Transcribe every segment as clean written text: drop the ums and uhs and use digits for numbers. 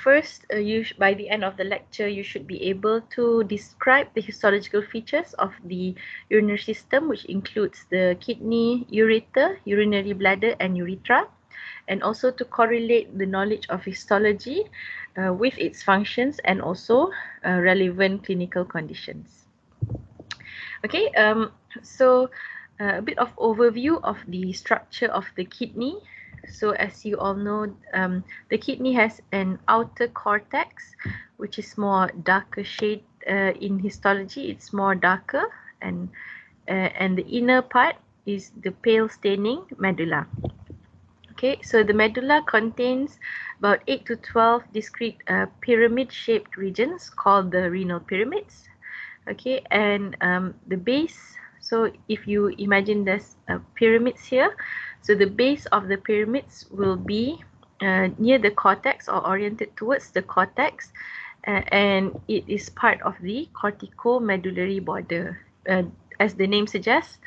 first, by the end of the lecture, you should be able to describe the histological features of the urinary system, which includes the kidney, ureter, urinary bladder, and urethra, and also to correlate the knowledge of histology with its functions and also relevant clinical conditions. Okay, so a bit of overview of the structure of the kidney. So as you all know, the kidney has an outer cortex, which is more darker shade in histology. It's more darker, and the inner part is the pale staining medulla. Okay, so the medulla contains about 8 to 12 discrete pyramid-shaped regions called the renal pyramids. Okay, and the base, so if you imagine there's pyramids here, so the base of the pyramids will be near the cortex or oriented towards the cortex, and it is part of the corticomedullary border. As the name suggests,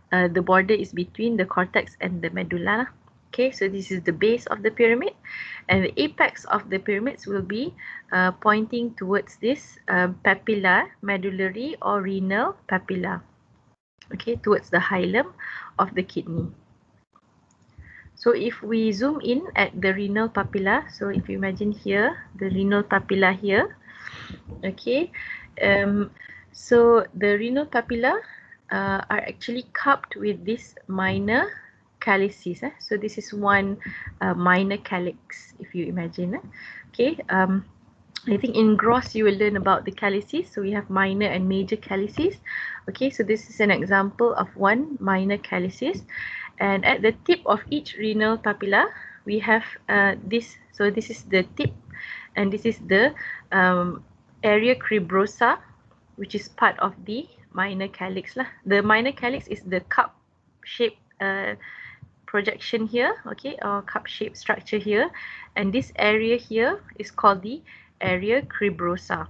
the border is between the cortex and the medulla. Okay, so this is the base of the pyramid, and the apex of the pyramids will be pointing towards this papilla, medullary or renal papilla. Okay, towards the hilum of the kidney. So if we zoom in at the renal papilla, so if you imagine here, the renal papilla here, okay, so the renal papilla are actually cupped with this minor calyces. So this is one minor calyx, if you imagine. Okay, I think in gross you will learn about the calyces. So we have minor and major calyces. Okay, so this is an example of one minor calyces, and at the tip of each renal papilla we have this. So this is the tip, and this is the area cribrosa, which is part of the minor calyx lah. The minor calyx is the cup shaped projection here, okay, or cup-shaped structure here, and this area here is called the area cribrosa.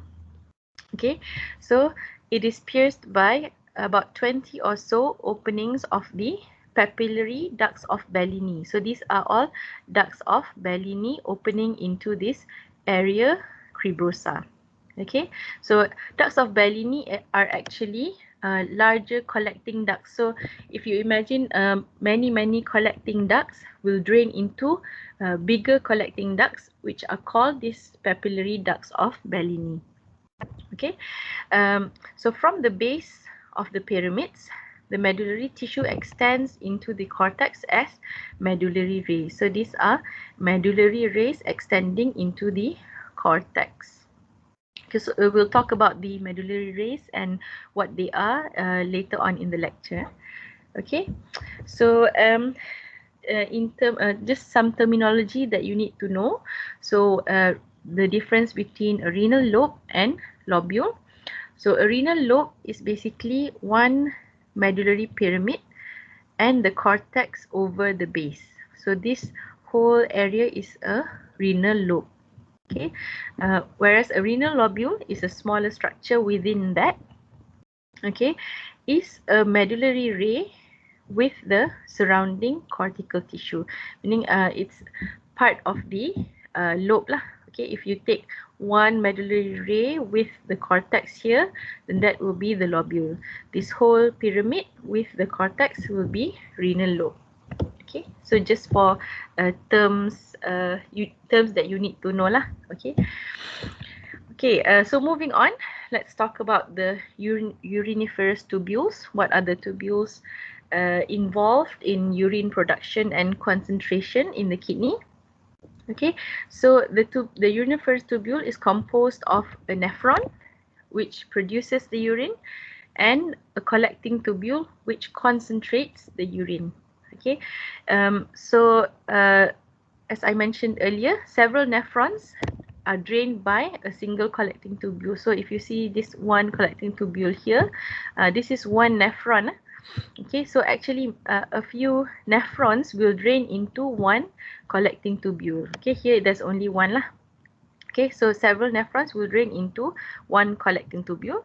Okay, so it is pierced by about 20 or so openings of the papillary ducts of Bellini. So these are all ducts of Bellini opening into this area cribrosa. Okay, so ducts of Bellini are actually larger collecting ducts. So if you imagine many collecting ducts will drain into bigger collecting ducts, which are called these papillary ducts of Bellini. Okay, so from the base of the pyramids, the medullary tissue extends into the cortex as medullary rays. So these are medullary rays extending into the cortex. Because we'll talk about the medullary rays and what they are later on in the lecture. Okay, so just some terminology that you need to know. So the difference between a renal lobe and lobule. So a renal lobe is basically one medullary pyramid and the cortex over the base. So this whole area is a renal lobe. Okay, whereas a renal lobule is a smaller structure within that. Okay, is a medullary ray with the surrounding cortical tissue, meaning it's part of the lobe lah. Okay, if you take one medullary ray with the cortex here, then that will be the lobule. This whole pyramid with the cortex will be renal lobe. Okay, so just for terms that you need to know lah. Okay, so moving on, let's talk about the uriniferous tubules. What are the tubules involved in urine production and concentration in the kidney? Okay, so the uriniferous tubule is composed of a nephron, which produces the urine, and a collecting tubule, which concentrates the urine. Okay, so as I mentioned earlier, several nephrons are drained by a single collecting tubule. So if you see this one collecting tubule here, this is one nephron. Okay, so actually a few nephrons will drain into one collecting tubule. Okay, here there's only one lah. Okay, so several nephrons will drain into one collecting tubule.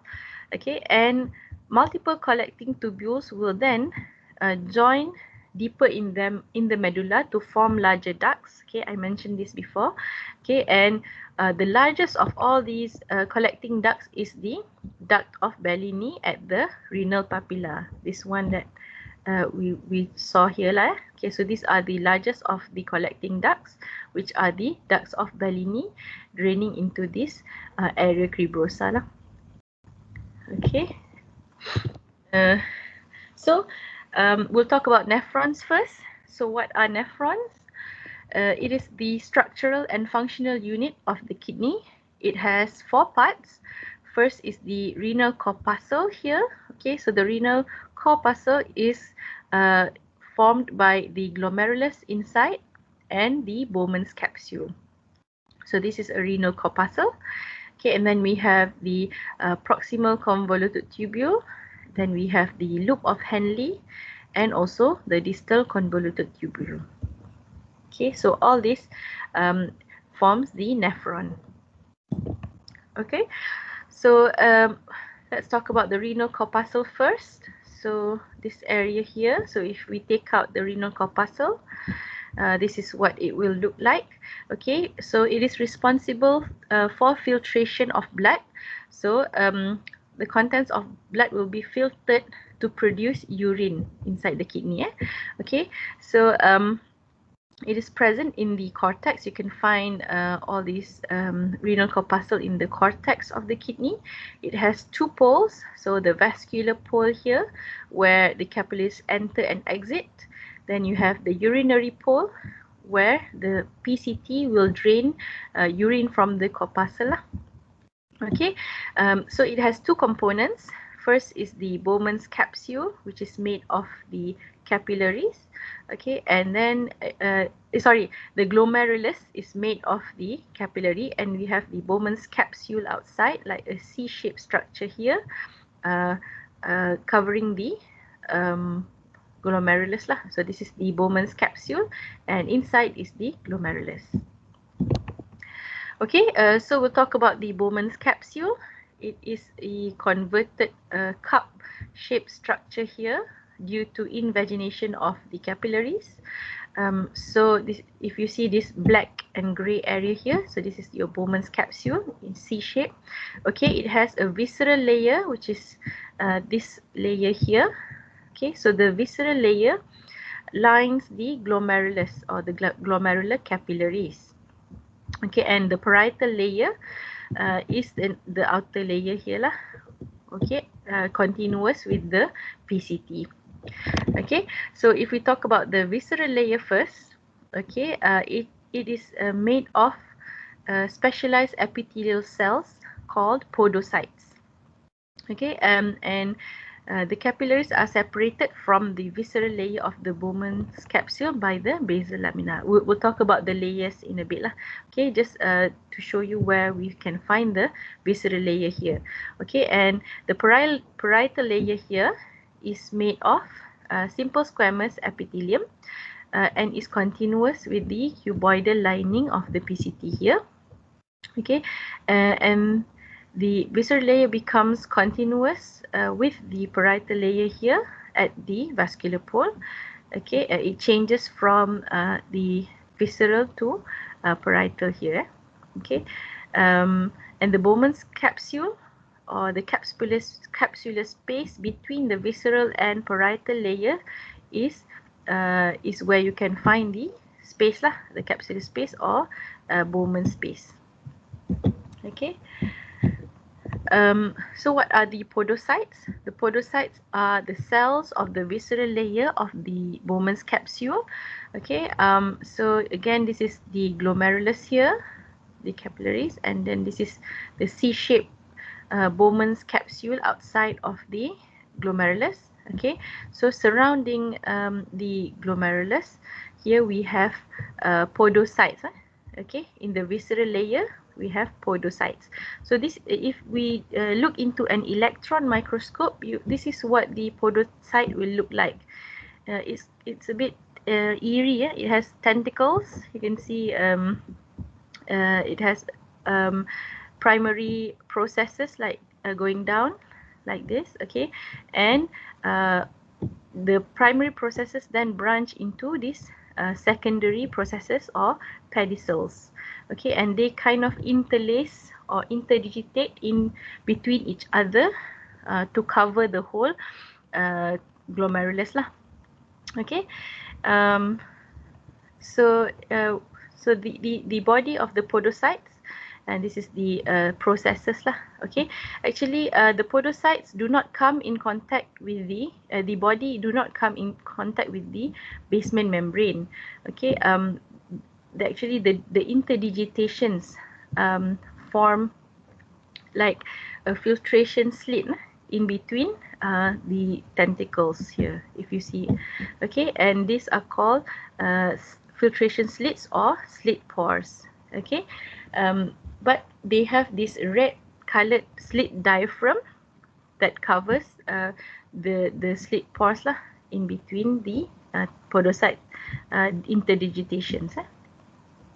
Okay, and multiple collecting tubules will then join deeper in the medulla to form larger ducts. Okay, I mentioned this before. Okay, and the largest of all these collecting ducts is the duct of Bellini at the renal papilla. This one that we saw here lah. Okay, so these are the largest of the collecting ducts, which are the ducts of Bellini draining into this area cribrosa lah. Okay. So we'll talk about nephrons first. So what are nephrons? It is the structural and functional unit of the kidney. It has 4 parts. First is the renal corpuscle here. Okay, so the renal corpuscle is formed by the glomerulus inside and the Bowmans capsule. So this is a renal corpuscle. Okay, and then we have the proximal convoluted tubule. Then we have the loop of henle and also the distal convoluted tubule. Okay, so all this forms the nephron. Okay, so let's talk about the renal corpuscle first. So this area here, so if we take out the renal corpuscle, this is what it will look like. Okay, so it is responsible for filtration of blood. So the contents of blood will be filtered to produce urine inside the kidney. Okay, so it is present in the cortex. You can find all these renal corpuscle in the cortex of the kidney. It has 2 poles. So the vascular pole here, where the capillaries enter and exit. Then you have the urinary pole, where the PCT will drain urine from the corpuscle. Okay, so it has 2 components. First is the Bowmans capsule, which is made of the capillaries. Okay, and then the glomerulus is made of the capillary, and we have the Bowmans capsule outside, like a C-shaped structure here, covering the glomerulus lah. So this is the Bowmans capsule, and inside is the glomerulus. Okay, so we'll talk about the Bowmans capsule. It is a converted cup-shaped structure here due to invagination of the capillaries. So this, if you see this black and gray area here, so this is your Bowmans capsule in C shape. Okay, it has a visceral layer, which is this layer here. Okay, so the visceral layer lines the glomerulus or the glomerular capillaries. Okay, and the parietal layer is the outer layer here lah. Okay, continuous with the PCT. Okay, so if we talk about the visceral layer first, okay, it is made of specialized epithelial cells called podocytes. Okay, and the capillaries are separated from the visceral layer of the Bowmans capsule by the basal lamina. We'll talk about the layers in a bit lah. Okay, just to show you where we can find the visceral layer here. Okay, and the parietal layer here is made of simple squamous epithelium and is continuous with the cuboidal lining of the PCT here. Okay, and the visceral layer becomes continuous with the parietal layer here at the vascular pole. Okay, it changes from the visceral to parietal here. Okay, and the Bowmans capsule, or the capsular space between the visceral and parietal layer is where you can find the space lah, the capsular space or Bowmans space. Okay. So what are the podocytes? The podocytes are the cells of the visceral layer of the Bowmans capsule. Okay, so again, this is the glomerulus here, the capillaries, and then this is the C-shaped Bowmans capsule outside of the glomerulus. Okay, so surrounding the glomerulus, here we have podocytes. Okay, in the visceral layer, we have podocytes. So this, if we look into an electron microscope, this is what the podocyte will look like. It's a bit eerie. It has tentacles. You can see it has primary processes like going down like this. Okay, and the primary processes then branch into these secondary processes or pedicels. Okay, and they kind of interlace or interdigitate in between each other to cover the whole glomerulus lah. Okay, um, so the body of the podocytes, and this is the processes lah. Okay, actually the podocytes do not come in contact with the body do not come in contact with the basement membrane. Okay, actually the interdigitations form like a filtration slit in between the tentacles here, if you see. Okay, and these are called filtration slits or slit pores. Okay, but they have this red colored slit diaphragm that covers the slit pores lah in between the podocyte interdigitations.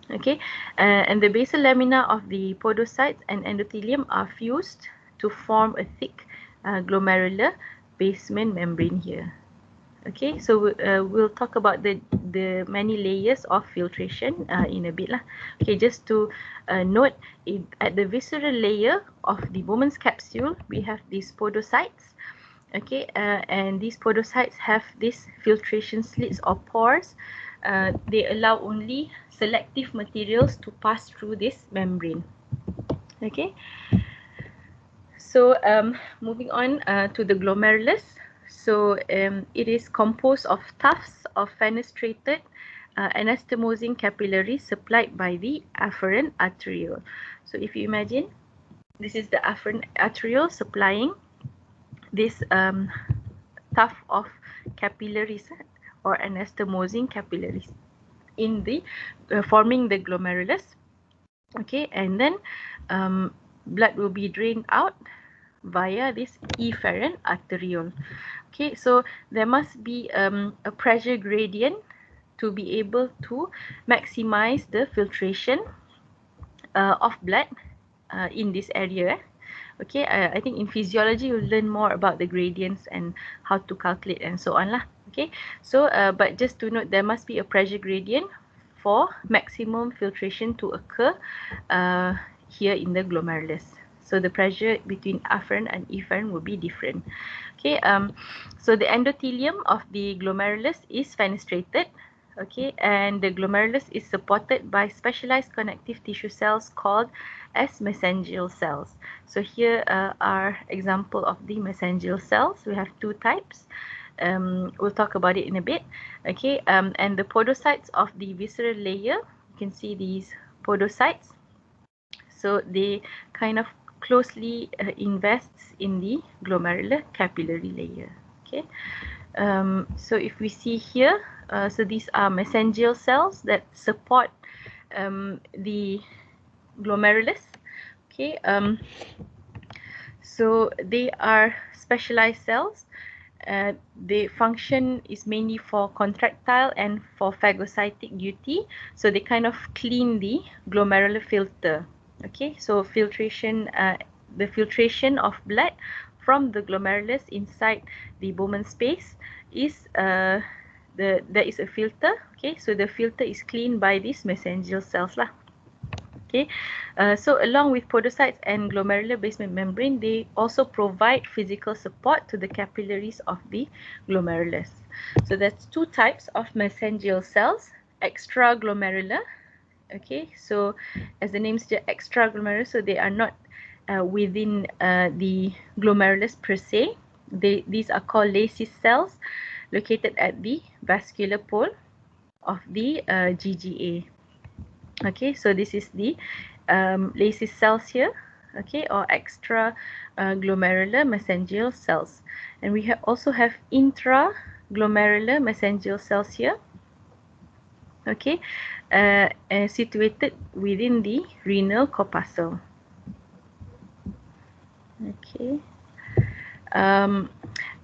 Okay, and the basal lamina of the podocytes and endothelium are fused to form a thick glomerular basement membrane here. Okay, so we'll talk about the many layers of filtration in a bit lah. Okay, just to note, at the visceral layer of the Bowmans capsule, we have these podocytes. Okay, and these podocytes have these filtration slits or pores. They allow only selective materials to pass through this membrane. Okay, so moving on to the glomerulus. So it is composed of tufts of fenestrated anastomosing capillaries supplied by the afferent arteriole. So if you imagine, this is the afferent arteriole supplying this tuft of capillaries or anastomosing capillaries in the forming the glomerulus. Okay, and then blood will be drained out via this efferent arteriole. Okay, so there must be a pressure gradient to be able to maximize the filtration of blood in this area. Okay, I think in physiology you'll learn more about the gradients and how to calculate and so on lah. Okay, so but just to note, there must be a pressure gradient for maximum filtration to occur here in the glomerulus. So the pressure between afferent and efferent will be different. Okay, so the endothelium of the glomerulus is fenestrated. Okay, and the glomerulus is supported by specialized connective tissue cells called as mesangial cells. So here are example of the mesangial cells. We have two types. We'll talk about it in a bit. Okay, and the podocytes of the visceral layer, you can see these podocytes. So they kind of closely invests in the glomerular capillary layer. Okay, so if we see here, so these are mesangial cells that support the glomerulus. Okay, so they are specialized cells. The function is mainly for contractile and for phagocytic duty. So they kind of clean the glomerular filter. Okay, so filtration, the filtration of blood from the glomerulus inside the Bowman space is there is a filter. Okay, so the filter is cleaned by these mesangial cells lah. Okay, so along with podocytes and glomerular basement membrane, they also provide physical support to the capillaries of the glomerulus. So that's two types of mesangial cells: extraglomerular. Okay, so as the name suggests, extraglomerular, so they are not within the glomerulus per se. These are called lacis cells located at the vascular pole of the GGA. Okay, so this is the lacis cells here, okay, or extraglomerular mesangial cells. And we also have intraglomerular mesangial cells here, okay, situated within the renal corpuscle. Okay.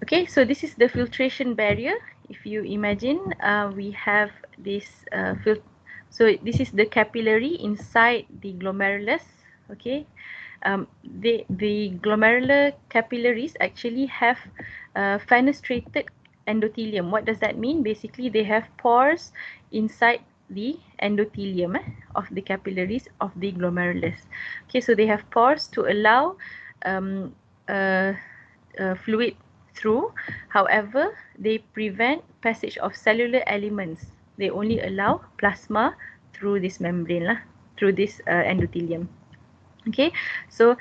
Okay, so this is the filtration barrier. If you imagine, we have this so this is the capillary inside the glomerulus. Okay, the glomerular capillaries actually have fenestrated endothelium. What does that mean? Basically, they have pores inside the endothelium of the capillaries of the glomerulus. Okay, so they have pores to allow um, fluid through. However, they prevent passage of cellular elements. They only allow plasma through this membrane lah, through this endothelium. Okay, so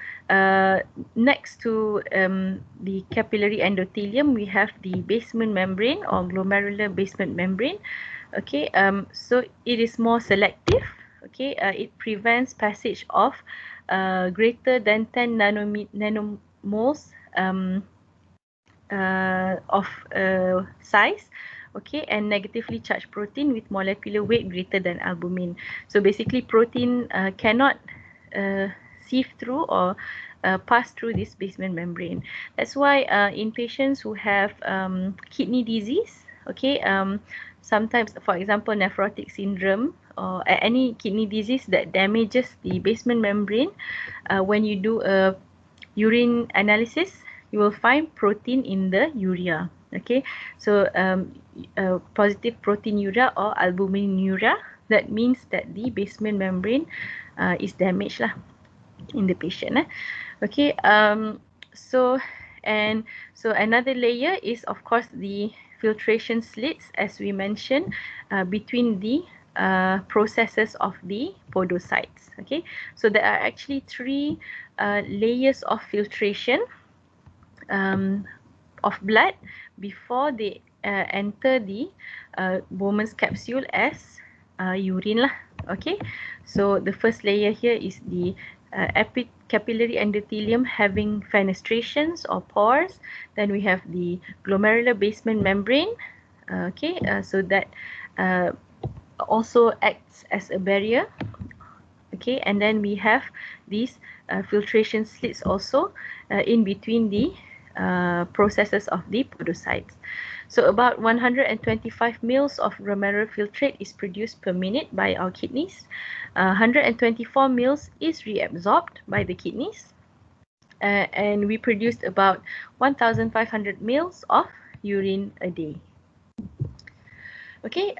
next to the capillary endothelium, we have the basement membrane or glomerular basement membrane. Okay, so it is more selective. Okay, it prevents passage of greater than 10 nanomoles of size, okay, and negatively charged protein with molecular weight greater than albumin. So basically, protein cannot sieve through or pass through this basement membrane. That's why in patients who have kidney disease, okay, sometimes, for example, nephrotic syndrome or any kidney disease that damages the basement membrane, when you do a urine analysis, you will find protein in the urea. Okay, so positive proteinuria or albuminuria, that means that the basement membrane is damaged lah in the patient. Okay, so another layer is of course the filtration slits, as we mentioned, between the processes of the podocytes. Okay, so there are actually three layers of filtration of blood before they enter the Bowmans capsule as urine lah. Okay, so the first layer here is the capillary endothelium having fenestrations or pores. Then we have the glomerular basement membrane. Okay, so that also acts as a barrier. Okay, and then we have these filtration slits also in between the processes of the podocytes. So about 125 mL of glomerular filtrate is produced per minute by our kidneys. 124 mL is reabsorbed by the kidneys. And we produced about 1,500 mL of urine a day. Okay,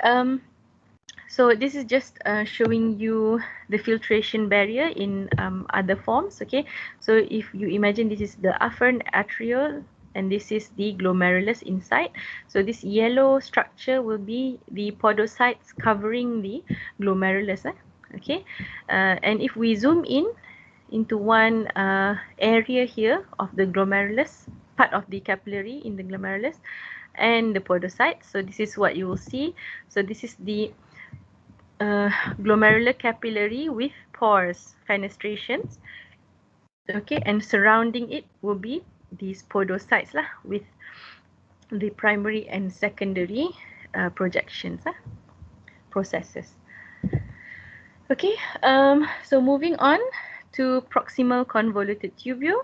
so this is just showing you the filtration barrier in other forms. Okay, so if you imagine this is the afferent arteriole and this is the glomerulus inside. So this yellow structure will be the podocytes covering the glomerulus. Okay, and if we zoom in into one area here of the glomerulus, part of the capillary in the glomerulus and the podocytes. So this is what you will see. So this is the glomerular capillary with pores, fenestrations. Okay, and surrounding it will be these podocytes lah, with the primary and secondary projections, processes. Okay, so moving on to proximal convoluted tubule.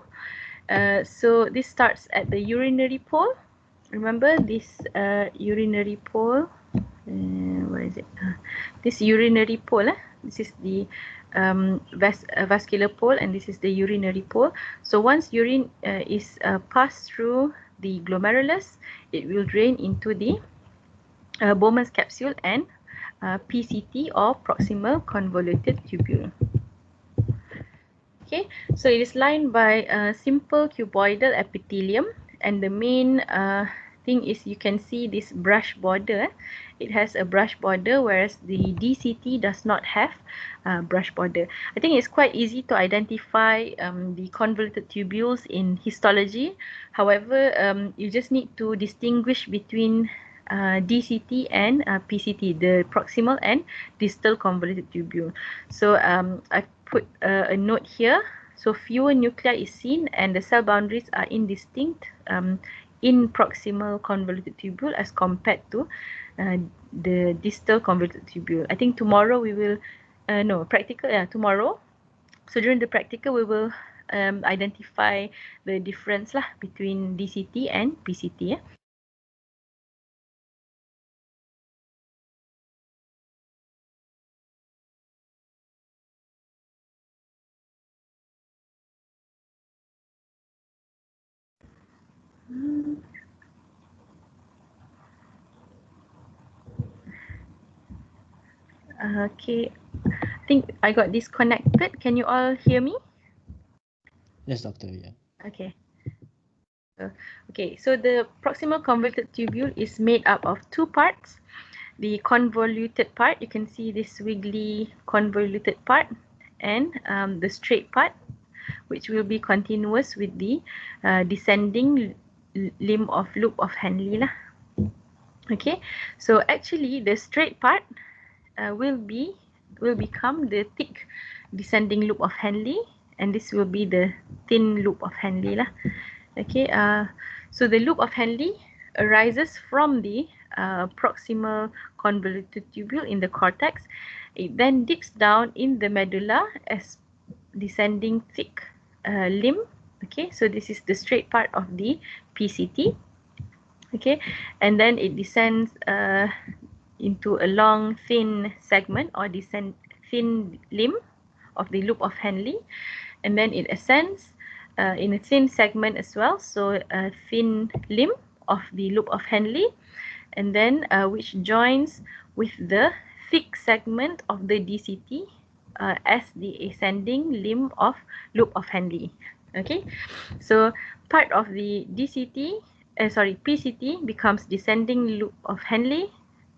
So this starts at the urinary pole. Remember this urinary pole. Where is it? This urinary pole. This is the vascular pole, and this is the urinary pole. So once urine is passed through the glomerulus, it will drain into the Bowmans capsule and PCT or proximal convoluted tubule. Okay, so it is lined by a simple cuboidal epithelium, and the main thing is you can see this brush border. It has a brush border, whereas the DCT does not have brush border. I think it's quite easy to identify the convoluted tubules in histology. However, you just need to distinguish between DCT and PCT, the proximal and distal convoluted tubule. So I've put a note here. So fewer nuclei is seen and the cell boundaries are indistinct in proximal convoluted tubule as compared to the distal convoluted tubule. I think tomorrow we will, tomorrow. So during the practical we will identify the difference lah between DCT and PCT. Okay, I think I got disconnected. Can you all hear me? Yes, doctor. Yeah. Okay. Okay, so the proximal convoluted tubule is made up of two parts. The convoluted part, you can see this wiggly convoluted part, and the straight part, which will be continuous with the descending limb of loop of henle lah. Okay, so actually the straight part will become the thick descending loop of henle, and this will be the thin loop of henle lah. Okay, so the loop of henle arises from the proximal convoluted tubule in the cortex. It then dips down in the medulla as descending thick limb. Okay, so this is the straight part of the PCT. Okay, and then it descends into a long thin segment or thin limb of the loop of henle, and then it ascends in a thin segment as well, so a thin limb of the loop of henle, and then which joins with the thick segment of the DCT as the ascending limb of loop of henle. Okay, so part of the PCT becomes descending loop of henle,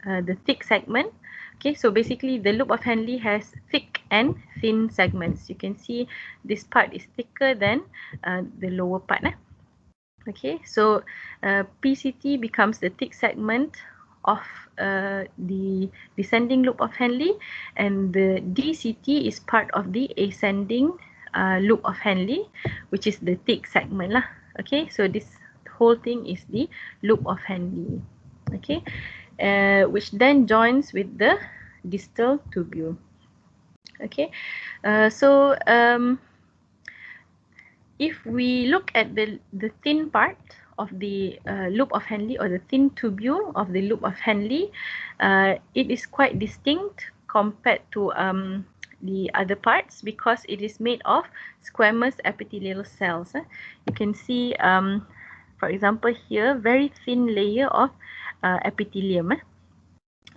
the thick segment. Okay, so basically the loop of henle has thick and thin segments. You can see this part is thicker than the lower part. Okay, so PCT becomes the thick segment of the descending loop of henle, and the DCT is part of the ascending loop of henle, which is the thick segment lah. Okay, so this whole thing is the loop of henle. Okay, which then joins with the distal tubule. Okay, so if we look at the thin part of the loop of henle, or the thin tubule of the loop of henle, it is quite distinct compared to the other parts because it is made of squamous epithelial cells. You can see, for example, here very thin layer of epithelium.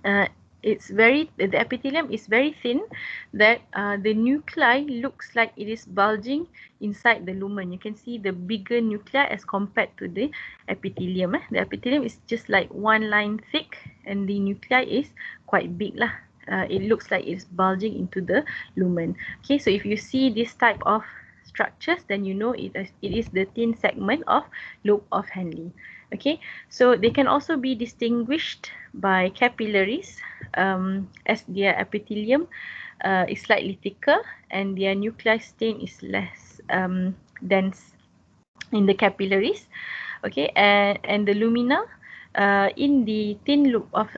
The epithelium is very thin, that the nuclei looks like it is bulging inside the lumen. You can see the bigger nuclei as compared to the epithelium. The epithelium is just like one line thick, and the nuclei is quite big lah. It looks like it's bulging into the lumen. Okay, so if you see this type of structures, then you know it is the thin segment of lobe of henle. Okay, so they can also be distinguished by capillaries, as their epithelium is slightly thicker and their nuclear stain is less dense in the capillaries. Okay, and the lumina, in the thin loop of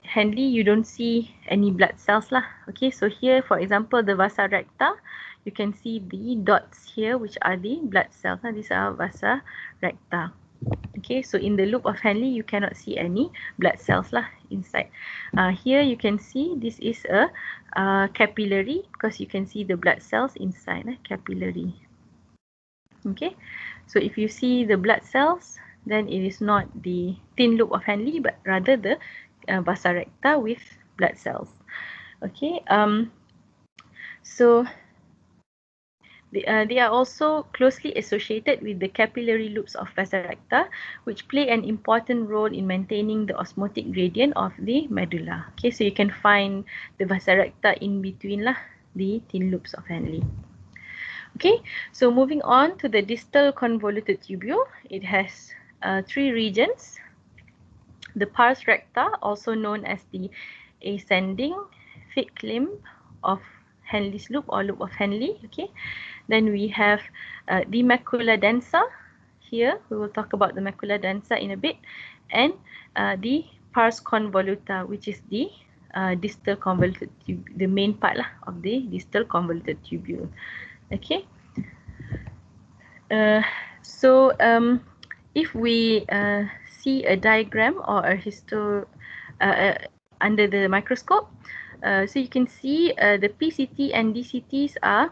henle, you don't see any blood cells lah. Okay, so here, for example, the vasa recta, you can see the dots here, which are the blood cells. These are vasa recta. Okay, so in the loop of henle, you cannot see any blood cells lah inside. Here you can see this is a capillary, because you can see the blood cells inside capillary. Okay, so if you see the blood cells, then it is not the thin loop of henle, but rather the vasa recta with blood cells. Okay, so they are also closely associated with the capillary loops of vasa recta, which play an important role in maintaining the osmotic gradient of the medulla. Okay, so you can find the vasa recta in between lah, the thin loops of henle. Okay, so moving on to the distal convoluted tubule, it has three regions. The pars recta, also known as the ascending thick limb of henle's loop or loop of henle. Okay, then we have the macula densa. Here we will talk about the macula densa in a bit, and the pars convoluta, which is the distal convoluted tubule, the main part lah of the distal convoluted tubule. Okay, so if we see a diagram or a under the microscope, so you can see the PCT and DCTs are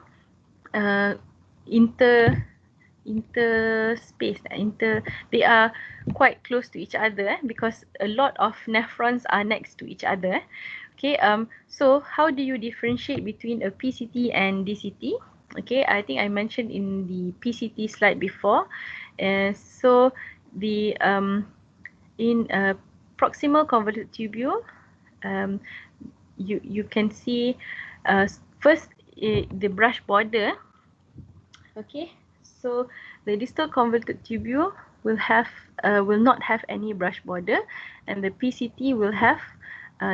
they are quite close to each other because a lot of nephrons are next to each other. Okay, so how do you differentiate between a PCT and DCT? Okay, I think I mentioned in the PCT slide before. So the in a proximal convoluted tubule, you can see first the brush border. Okay, so the distal convoluted tubule will not have any brush border, and the PCT will have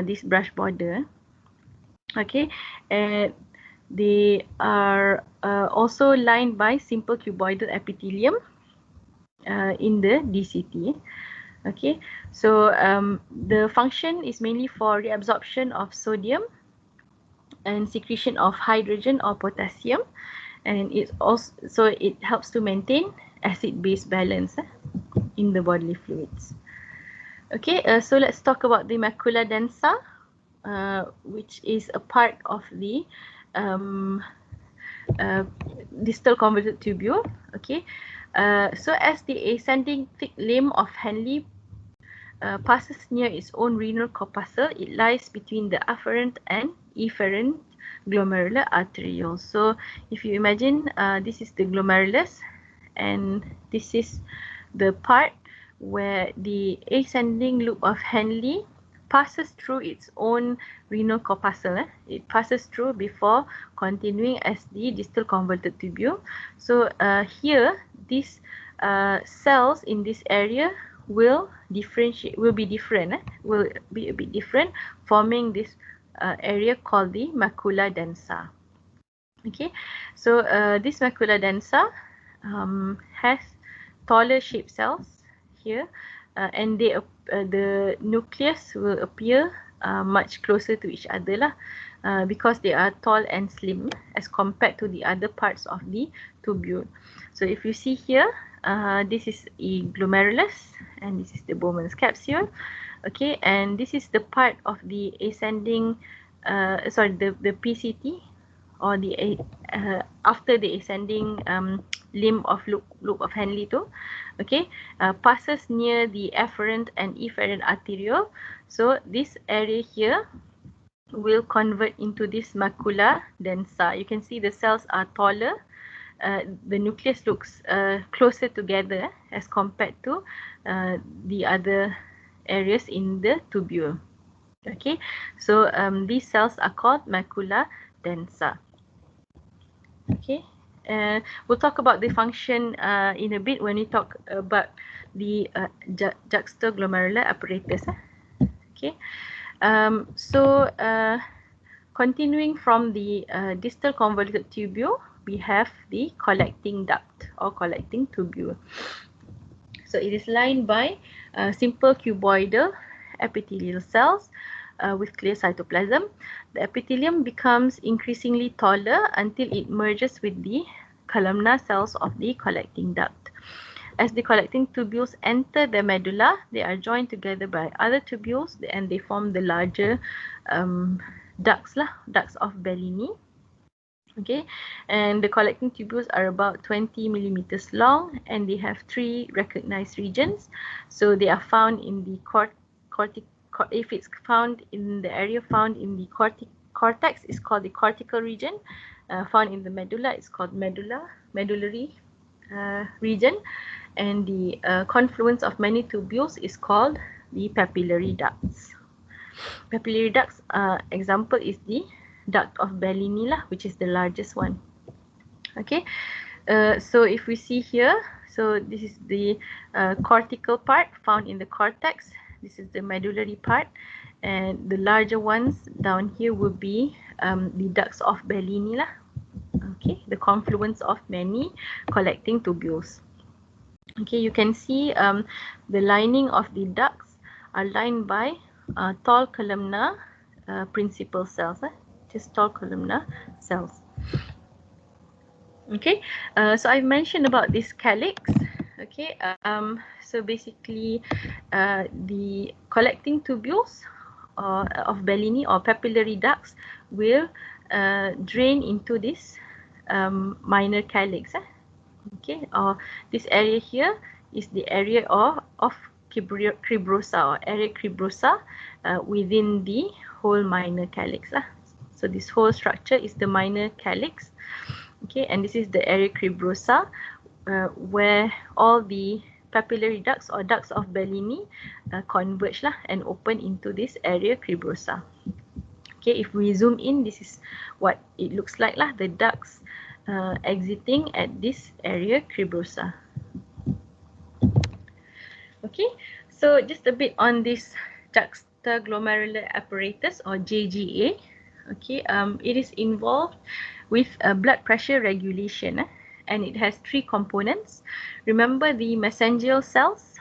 this brush border. Okay, and they are also lined by simple cuboidal epithelium in the DCT. Okay, so the function is mainly for reabsorption of sodium and secretion of hydrogen or potassium, and it helps to maintain acid-base balance in the bodily fluids. Okay, so let's talk about the macula densa, which is a part of the distal convoluted tubule. Okay, so as the ascending thick limb of henle passes near its own renal corpuscle, it lies between the afferent and efferent glomerular arterioles. So if you imagine, this is the glomerulus, and this is the part where the ascending loop of henle passes through its own renal corpuscle. It passes through before continuing as the distal convoluted tubule. So here, these cells in this area will be different, forming this area called the macula densa. Okay, so this macula densa has taller shaped cells here, and the nucleus will appear much closer to each other lah, because they are tall and slim as compared to the other parts of the tubule. So if you see here, this is a glomerulus, and this is the Bowmans capsule. Okay, and this is the part of the ascending, the PCT, or the after the ascending limb of loop of henle too. Okay, passes near the afferent and efferent arteriole. So this area here will convert into this macula densa. You can see the cells are taller. The nucleus looks closer together as compared to the other areas in the tubule. Okay, so these cells are called macula densa. Okay, we'll talk about the function in a bit when we talk about the juxtaglomerular apparatus. Okay, so continuing from the distal convoluted tubule, we have the collecting duct or collecting tubule. So it is lined by simple cuboidal epithelial cells with clear cytoplasm. The epithelium becomes increasingly taller until it merges with the columnar cells of the collecting duct. As the collecting tubules enter the medulla, they are joined together by other tubules, and they form the larger ducts of Bellini. Okay, and the collecting tubules are about 20 millimeters long, and they have 3 recognized regions. So they are found in the if it's found in the area found in the cortex, is called the cortical region. Found in the medulla, it's called medullary region, and the confluence of many tubules is called the papillary ducts. Papillary ducts example is the duct of Bellini which is the largest one. Okay, so if we see here, so this is the cortical part found in the cortex. This is the medullary part, and the larger ones down here will be the ducts of Bellini Okay, the confluence of many collecting tubules. Okay, you can see the lining of the ducts are lined by tall columnar principal cells. Just tall columnar cells. Okay, so I mentioned about this calyx. Okay, so basically the collecting tubules of Bellini or papillary ducts will drain into this minor calyx. Okay, this area here is the area of cribrosa or area cribrosa within the whole minor calyx lah. So this whole structure is the minor calyx. Okay, and this is the area cribrosa, where all the papillary ducts or ducts of Bellini converge lah and open into this area cribrosa. Okay, if we zoom in, this is what it looks like lah, the ducts exiting at this area cribrosa. Okay, so just a bit on this juxtaglomerular apparatus or JGA. Okay, it is involved with blood pressure regulation, and it has three components. Remember the mesangial cells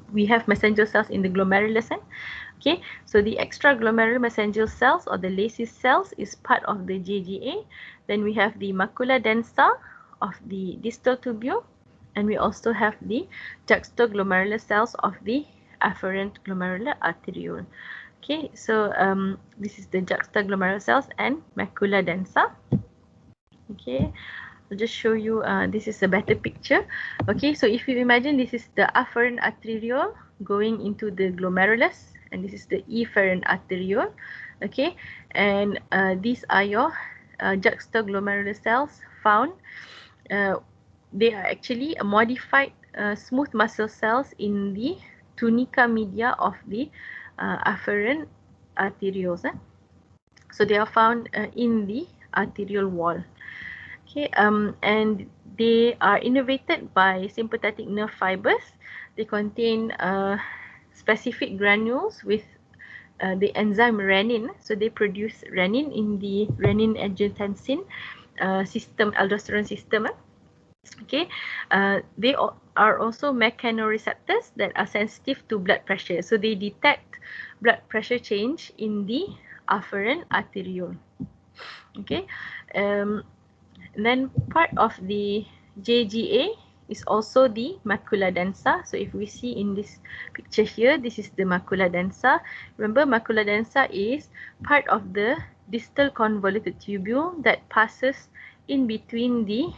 we have mesangial cells in the glomerulus. Okay, so the extraglomerular mesangial cells or the lacis cells is part of the JGA. Then we have the macula densa of the distal tubule, and we also have the juxtaglomerular cells of the afferent glomerular arteriole. Okay, so this is the juxtaglomerular cells and macula densa. Okay, I'll just show you, this is a better picture. Okay, so if you imagine this is the afferent arteriole going into the glomerulus, and this is the efferent arteriole. Okay, and these are your juxtaglomerular cells found. They are actually modified smooth muscle cells in the tunica media of the afferent arterioles. So they are found in the arterial wall. Okay, and they are innervated by sympathetic nerve fibers. They contain specific granules with the enzyme renin. So they produce renin in the renin-angiotensin system, aldosterone system. Okay, they are also mechanoreceptors that are sensitive to blood pressure. So they detect blood pressure change in the afferent arteriole. Okay, then part of the JGA is also the macula densa. So if we see in this picture here, this is the macula densa. Remember, macula densa is part of the distal convoluted tubule that passes in between the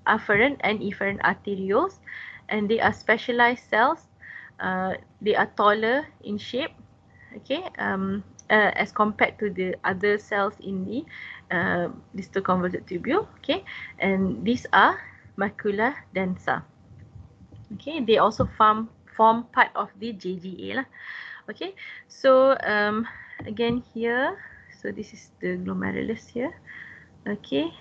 afferent and efferent arterioles, and they are specialized cells. They are taller in shape, okay, as compared to the other cells in the distal convoluted tubule. Okay, and these are macula densa. Okay, they also form part of the JGA lah. Okay, so again here, so this is the glomerulus here. Okay,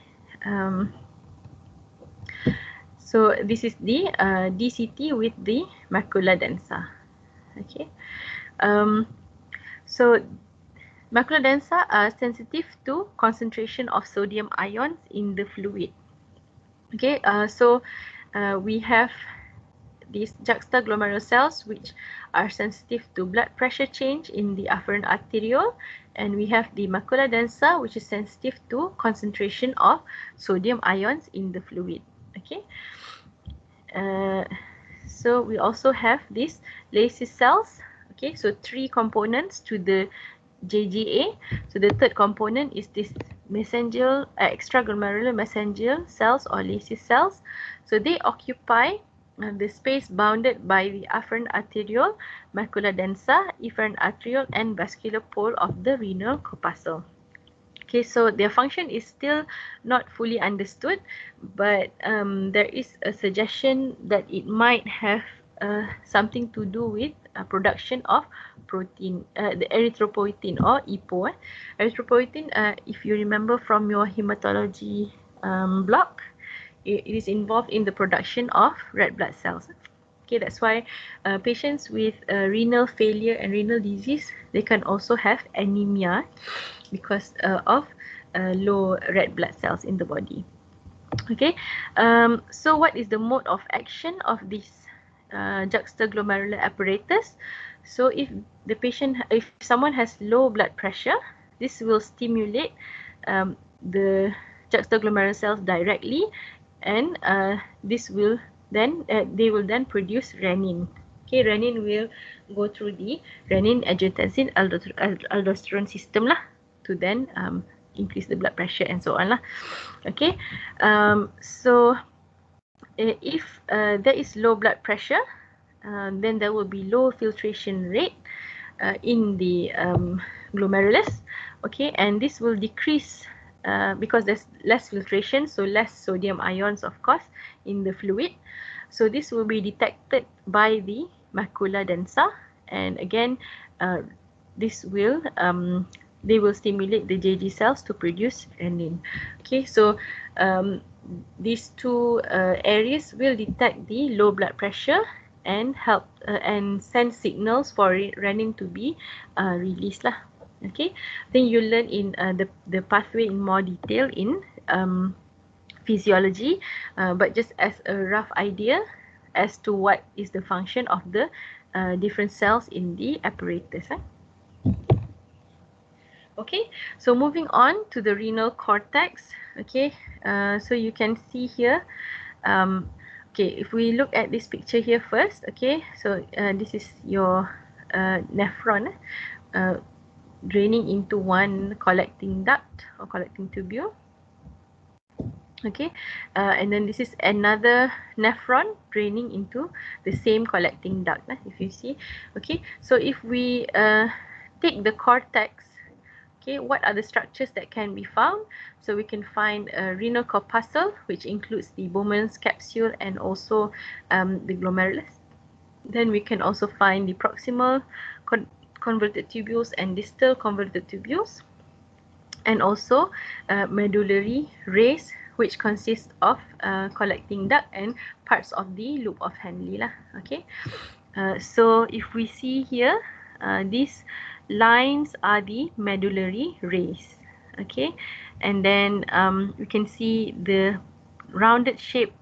so this is the DCT with the macula densa. Okay, so macula densa are sensitive to concentration of sodium ions in the fluid. Okay, so we have these juxtaglomerular cells which are sensitive to blood pressure change in the afferent arteriole, and we have the macula densa which is sensitive to concentration of sodium ions in the fluid. Okay, so we also have these lacis cells. Okay, so three components to the JGA. So the third component is this mesangial, extraglomerular mesangial cells or lacis cells. So they occupy the space bounded by the afferent arteriole, macula densa, efferent arteriole, and vascular pole of the renal corpuscle. Okay, so their function is still not fully understood, but there is a suggestion that it might have something to do with production of protein, the erythropoietin or EPO. Erythropoietin, if you remember from your hematology block, it is involved in the production of red blood cells. Okay, that's why patients with renal failure and renal disease, they can also have anemia because of low red blood cells in the body. Okay, so what is the mode of action of this juxtaglomerular apparatus? So if someone has low blood pressure, this will stimulate the juxtaglomerular cells directly, and this will then they will then produce renin. Okay, renin will go through the renin-angiotensin aldosterone system lah to then increase the blood pressure and so on lah. Okay, so if there is low blood pressure, then there will be low filtration rate in the glomerulus. Okay, and this will decrease because there's less filtration, so less sodium ions, of course, in the fluid. So this will be detected by the macula densa, and again, this will they will stimulate the JG cells to produce renin. Okay, so these two areas will detect the low blood pressure and help and send signals for renin to be released lah. Okay, then you learn in the pathway in more detail in physiology, but just as a rough idea as to what is the function of the different cells in the apparatus. Okay, so moving on to the renal cortex. Okay, so you can see here. Okay, if we look at this picture here first. Okay, so this is your nephron draining into one collecting duct or collecting tubule. Okay, and then this is another nephron draining into the same collecting duct, if you see. Okay, so if we take the cortex, okay, what are the structures that can be found? So we can find a renal corpuscle, which includes the Bowmans Capsule and also the glomerulus. Then we can also find the proximal convoluted tubules and distal convoluted tubules, and also medullary rays, which consists of collecting duct and parts of the loop of henle lah. Okay, so if we see here, these lines are the medullary rays. Okay, and then we can see the rounded shape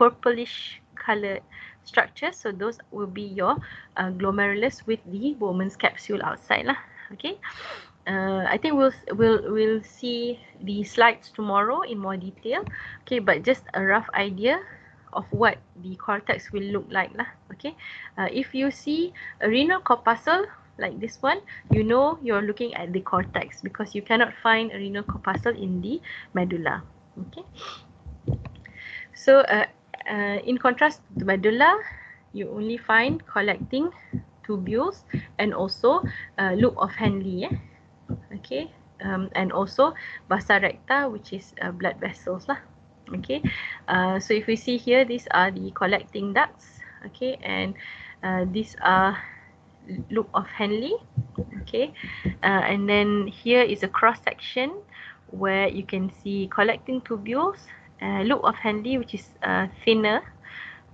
purplish colored structures, so those will be your glomerulus with the Bowmans capsule outside lah. Okay, I think we'll see the slides tomorrow in more detail. Okay, but just a rough idea of what the cortex will look like lah. Okay, if you see a renal corpuscle like this one, you know you're looking at the cortex because you cannot find a renal corpuscle in the medulla. Okay, so in contrast to the medulla, you only find collecting tubules and also loop of henle. Okay, and also vasa recta, which is blood vessels lah. Okay, so if we see here, these are the collecting ducts. Okay, and these are loop of henle. Okay, and then here is a cross section where you can see collecting tubules, loop of henle, which is thinner,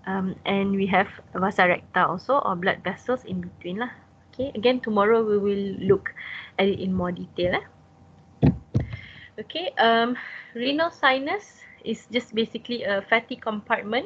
and we have vasa recta also, or blood vessels in between lah. Okay, again tomorrow we will look at it in more detail. Okay, renal sinus is just basically a fatty compartment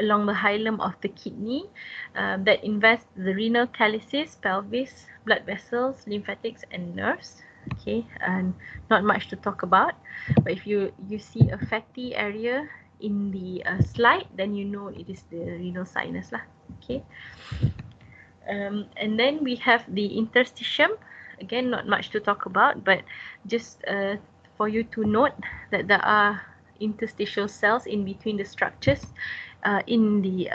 along the hilum of the kidney that invests the renal calyces, pelvis, blood vessels, lymphatics, and nerves. Okay, and not much to talk about, but if you see a fatty area in the slide, then you know it is the renal sinus lah. Okay. And then we have the interstitium. Again, not much to talk about, but just for you to note that there are interstitial cells in between the structures in the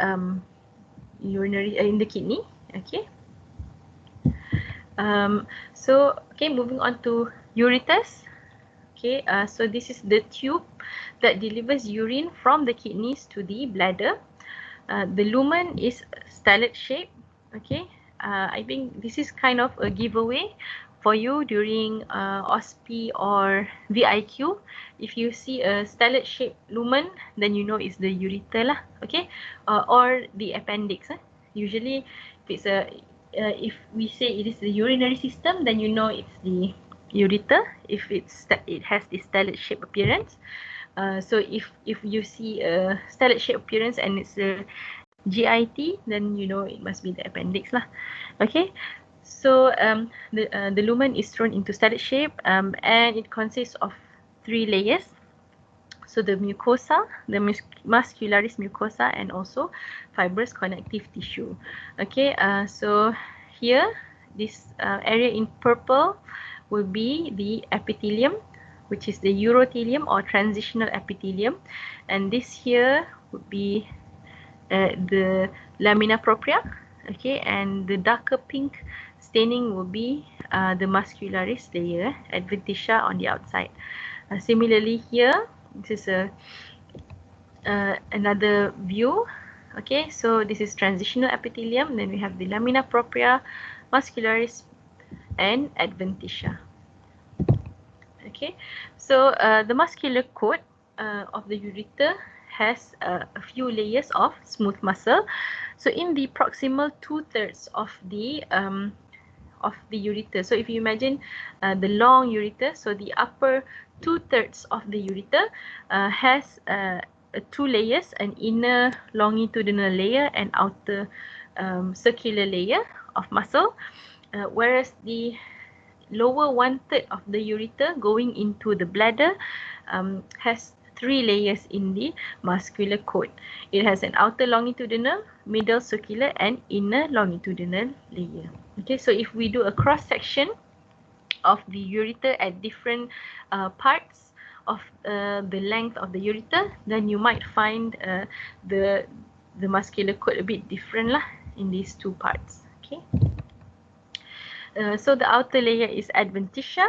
urinary in the kidney. Okay. So okay, moving on to ureters. Okay, so this is the tube that delivers urine from the kidneys to the bladder. The lumen is stellate shaped. Okay, I think this is kind of a giveaway for you during OSPE or VIQ. If you see a stellate shaped lumen, then you know it's the ureter lah. Okay, or the appendix. Usually, if it's if we say it is the urinary system, then you know it's the ureter. If it has the stellate shaped appearance. So if you see a stellate shaped appearance and it's a GIT, then you know it must be the appendix lah. Okay, so the lumen is thrown into stellate shape, and it consists of 3 layers. So the mucosa, the muscularis mucosa, and also fibrous connective tissue. Okay, so here this area in purple will be the epithelium, which is the urothelium or transitional epithelium, and this here would be the lamina propria, okay, and the darker pink staining will be the muscularis layer, adventitia on the outside. Similarly here, this is another view. Okay, so this is transitional epithelium. Then we have the lamina propria, muscularis, and adventitia. Okay, so the muscular coat of the ureter has a few layers of smooth muscle. So in the proximal 2/3 of the ureter. So if you imagine the long ureter, so the upper 2/3 of the ureter has two layers, an inner longitudinal layer and outer circular layer of muscle, whereas the lower 1/3 of the ureter going into the bladder has three layers in the muscular coat. It has an outer longitudinal, middle circular, and inner longitudinal layer. Okay, so if we do a cross section of the ureter at different parts of the length of the ureter, then you might find the muscular coat a bit different lah in these two parts. Okay. So the outer layer is adventitia.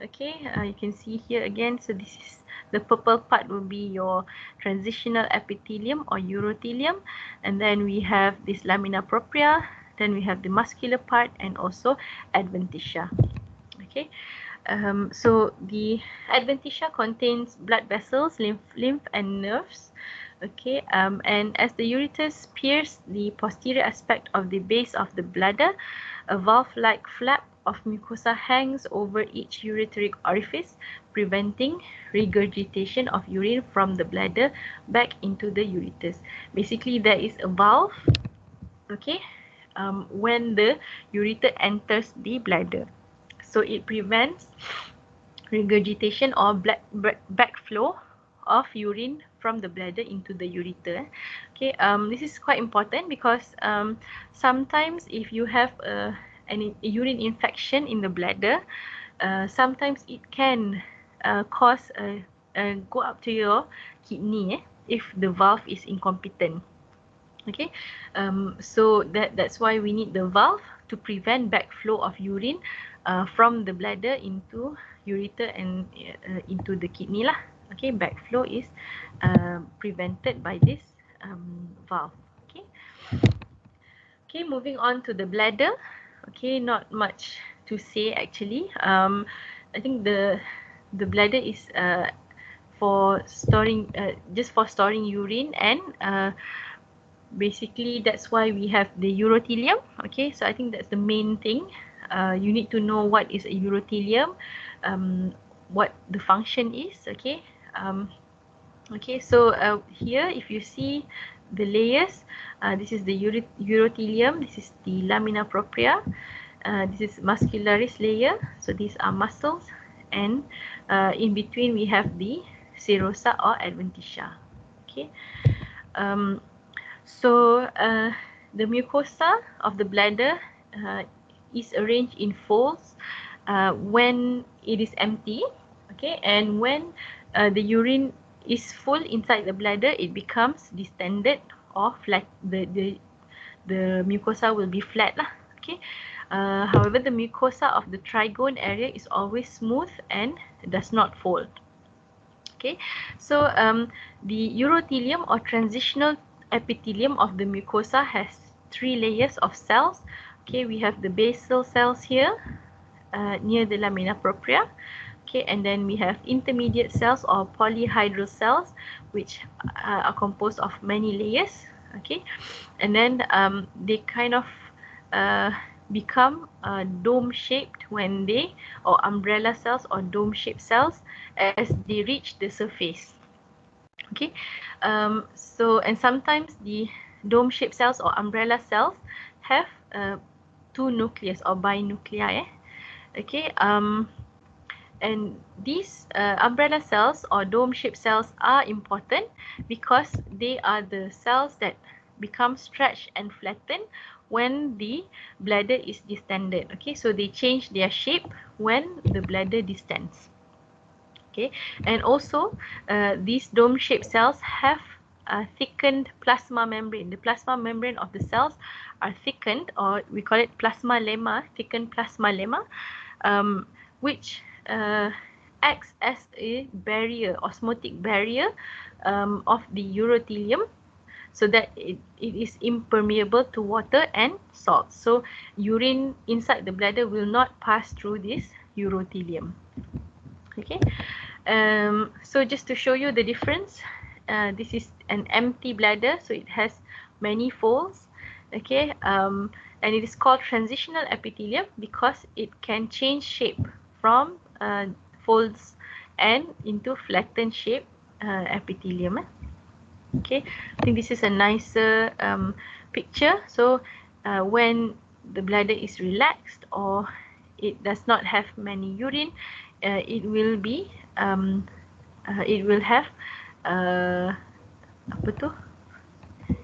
Okay, you can see here again. So this is the purple part will be your transitional epithelium or urothelium, and then we have this lamina propria. Then we have the muscular part and also adventitia. Okay, so the adventitia contains blood vessels, lymph and nerves. Okay, and as the ureters pierce the posterior aspect of the base of the bladder, a valve-like flap of mucosa hangs over each ureteric orifice, preventing regurgitation of urine from the bladder back into the ureters. Basically, there is a valve, okay, when the ureter enters the bladder. So it prevents regurgitation or backflow of urine from the bladder into the ureter. Okay, this is quite important because sometimes if you have a urine infection in the bladder, sometimes it can cause go up to your kidney if the valve is incompetent. Okay, so that's why we need the valve to prevent backflow of urine from the bladder into ureter and into the kidney lah. Okay, backflow is prevented by this valve. Okay. Okay, moving on to the bladder. Okay, not much to say actually. I think the bladder is for storing just for storing urine, and basically that's why we have the urothelium. Okay, so I think that's the main thing. You need to know what is a urothelium, what the function is. Okay, okay, so here if you see the layers, this is the urothelium, this is the lamina propria, this is muscularis layer, so these are muscles, and in between we have the serosa or adventitia. Okay, so the mucosa of the bladder is arranged in folds when it is empty. Okay, and when the urine is full inside the bladder, it becomes distended or flat. The mucosa will be flat lah. Okay. However, the mucosa of the trigone area is always smooth and does not fold. Okay, so the urothelium or transitional epithelium of the mucosa has three layers of cells. Okay, we have the basal cells here near the lamina propria. Okay, and then we have intermediate cells or polyhedral cells, which are composed of many layers. Okay, and then they kind of become dome-shaped when they, or umbrella cells or dome-shaped cells as they reach the surface. Okay, so and sometimes the dome-shaped cells or umbrella cells have two nucleus or binuclei. Okay, and these umbrella cells or dome-shaped cells are important because they are the cells that become stretched and flattened when the bladder is distended. Okay, so they change their shape when the bladder distends. Okay, and also these dome-shaped cells have thickened plasma membrane. The plasma membrane of the cells are thickened, or we call it plasma lemma, thickened plasma lemma, which acts as a barrier, osmotic barrier of the urothelium, so that it is impermeable to water and salt. So urine inside the bladder will not pass through this urothelium. Okay, so just to show you the difference, this is an empty bladder, so it has many folds. Okay, and it is called transitional epithelium because it can change shape from folds and into flattened shape epithelium. Okay, I think this is a nicer picture. So when the bladder is relaxed or it does not have many urine, it will be it will have apa tu?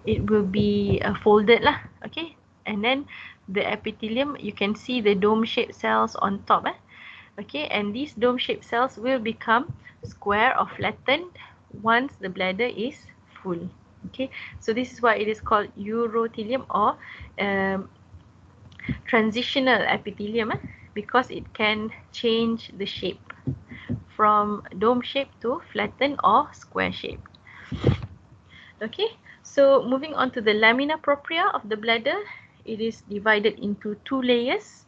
It will be folded lah. Okay, and then the epithelium, you can see the dome-shaped cells on top. Okay, and these dome-shaped cells will become square or flattened once the bladder is full. Okay, so this is why it is called urothelium or transitional epithelium, because it can change the shape from dome shape to flattened or square shape. Okay, so moving on to the lamina propria of the bladder, it is divided into two layers.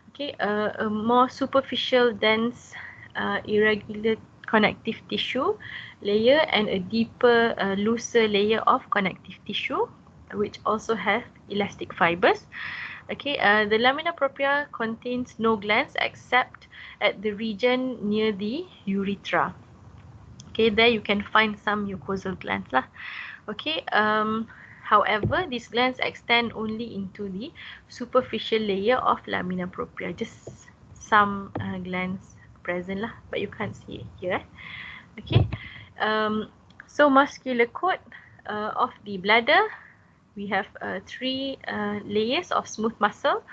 Okay, a more superficial, dense, irregular connective tissue layer and a deeper, looser layer of connective tissue, which also have elastic fibers. Okay, the lamina propria contains no glands except at the region near the urethra. Okay, there you can find some mucosal glands lah. Okay, however, these glands extend only into the superficial layer of lamina propria. Just some glands present lah, but you can't see it here. Okay, so muscular coat of the bladder, we have three layers of smooth muscle.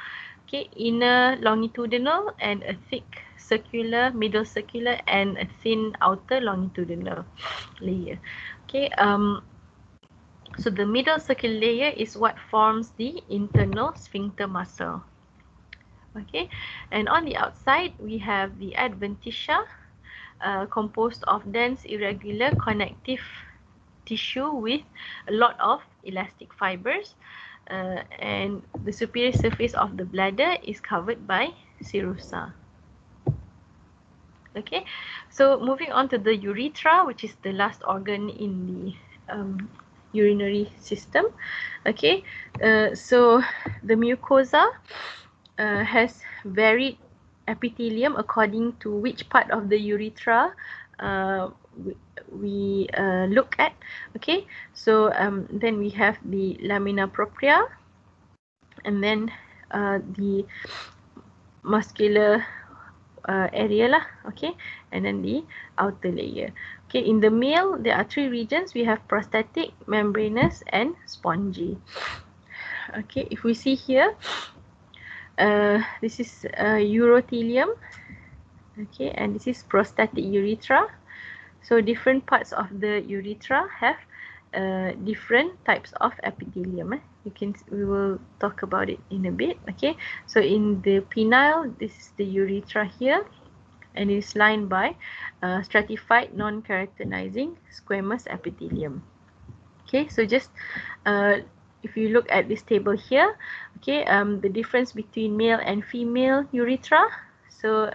Okay, inner longitudinal and a thick circular, middle circular, and a thin outer longitudinal layer. Okay, so the middle circular layer is what forms the internal sphincter muscle. Okay, and on the outside we have the adventitia, composed of dense irregular connective tissue with a lot of elastic fibers, and the superior surface of the bladder is covered by serosa. Okay, so moving on to the urethra, which is the last organ in the urinary system. Okay, so the mucosa has varied epithelium according to which part of the urethra we look at. Okay, so then we have the lamina propria, and then the muscular area lah, okay, and then the outer layer. Okay, in the male there are three regions. We have prostatic, membranous, and spongy. Okay, if we see here, this is urothelium, okay, and this is prostatic urethra. So different parts of the urethra have different types of epithelium. We will talk about it in a bit. Okay, so in the penile, this is the urethra here, and it is lined by stratified non-keratinizing squamous epithelium. Okay, so just if you look at this table here, okay, the difference between male and female urethra. So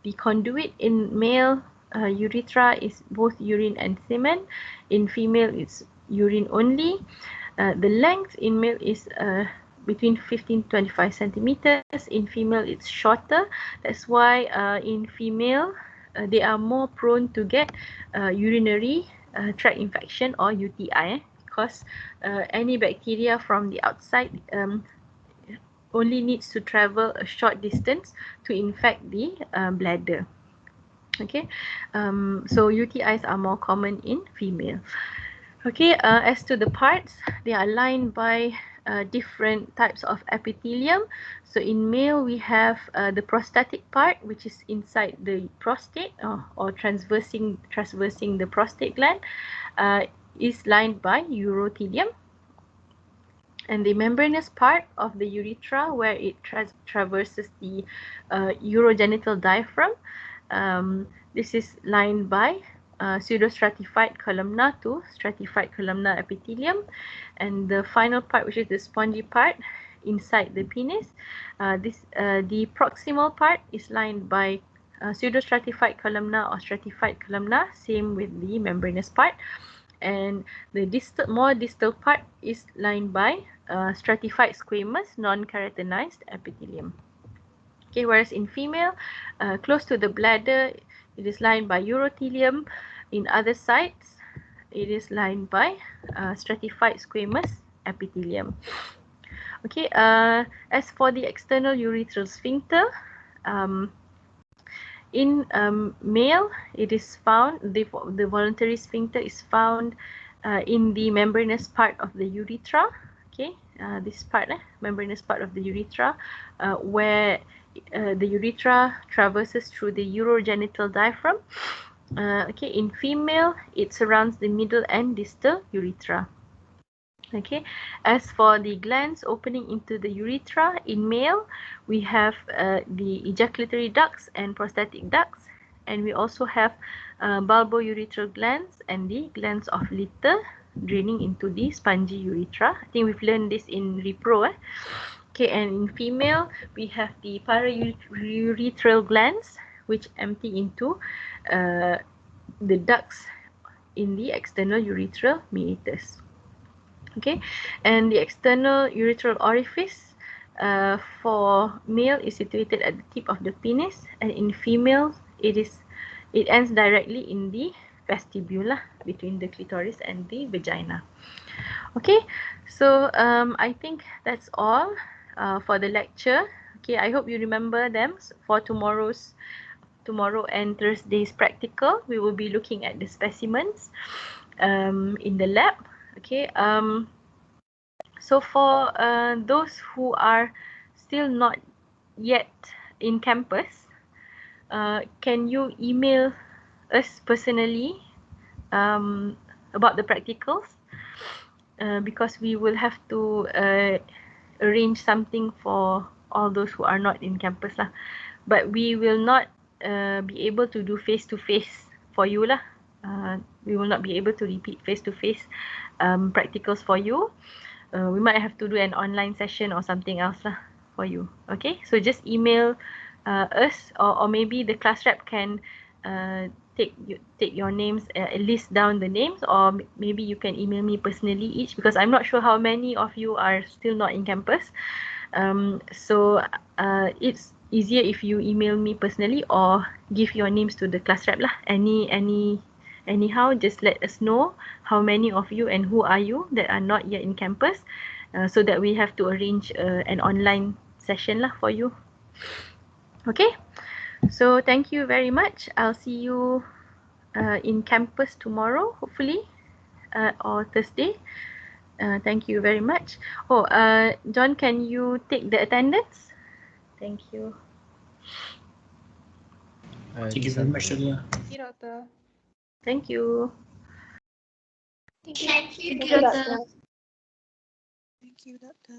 the conduit in male urethra is both urine and semen. In female, it's urine only. The length in male is between 15 to 25 centimeters. In female, it's shorter. That's why in female, they are more prone to get urinary tract infection or UTI, because any bacteria from the outside only needs to travel a short distance to infect the bladder. Okay, so UTIs are more common in female. Okay, as to the parts, they are lined by different types of epithelium. So in male, we have the prostatic part, which is inside the prostate or traversing the prostate gland. is lined by urothelium. And the membranous part of the urethra, where it traverses the urogenital diaphragm, this is lined by pseudostratified columnar to stratified columnar epithelium. And the final part, which is the spongy part inside the penis, the proximal part is lined by pseudostratified columnar or stratified columnar, same with the membranous part. And the more distal part is lined by stratified squamous non-keratinized epithelium. Okay, whereas in female, close to the bladder, it is lined by urothelium. In other sites, it is lined by stratified squamous epithelium. Okay, as for the external urethral sphincter, in male, it is found, the voluntary sphincter is found in the membranous part of the urethra. Okay, this part, membranous part of the urethra, where the urethra traverses through the urogenital diaphragm. Okay, in female, it surrounds the middle and distal urethra. Okay, as for the glands opening into the urethra, in male, we have the ejaculatory ducts and prostatic ducts, and we also have bulbourethral glands and the glands of Litter draining into the spongy urethra. I think we've learned this in repro. Okay, and in female, we have the paraurethral glands, which empty into the ducts in the external urethral meatus. Okay, and the external urethral orifice for male is situated at the tip of the penis, and in female it ends directly in the vestibule between the clitoris and the vagina. Okay, so I think that's all for the lecture. Okay, I hope you remember them for tomorrow and Thursday's practical. We will be looking at the specimens in the lab. Okay, so for those who are still not yet in campus, can you email us personally about the practicals? Because we will have to arrange something for all those who are not in campus lah. But we will not be able to do face-to-face for you lah. We will not be able to repeat face-to-face practicals for you. We might have to do an online session or something else lah for you. Okay, so just email us, or maybe the class rep can take your names, list down the names, or maybe you can email me personally each, because I'm not sure how many of you are still not in campus. So it's easier if you email me personally or give your names to the class rep lah. Anyhow, just let us know how many of you and who are you that are not yet in campus, so that we have to arrange an online session lah for you. Okay, so thank you very much. I'll see you in campus tomorrow, hopefully, or Thursday. Thank you very much. Oh, John, can you take the attendance? Thank you. Thank you very much, Julia. Thank you, Doctor. Thank you. Thank you, Doctor. Thank you, Doctor.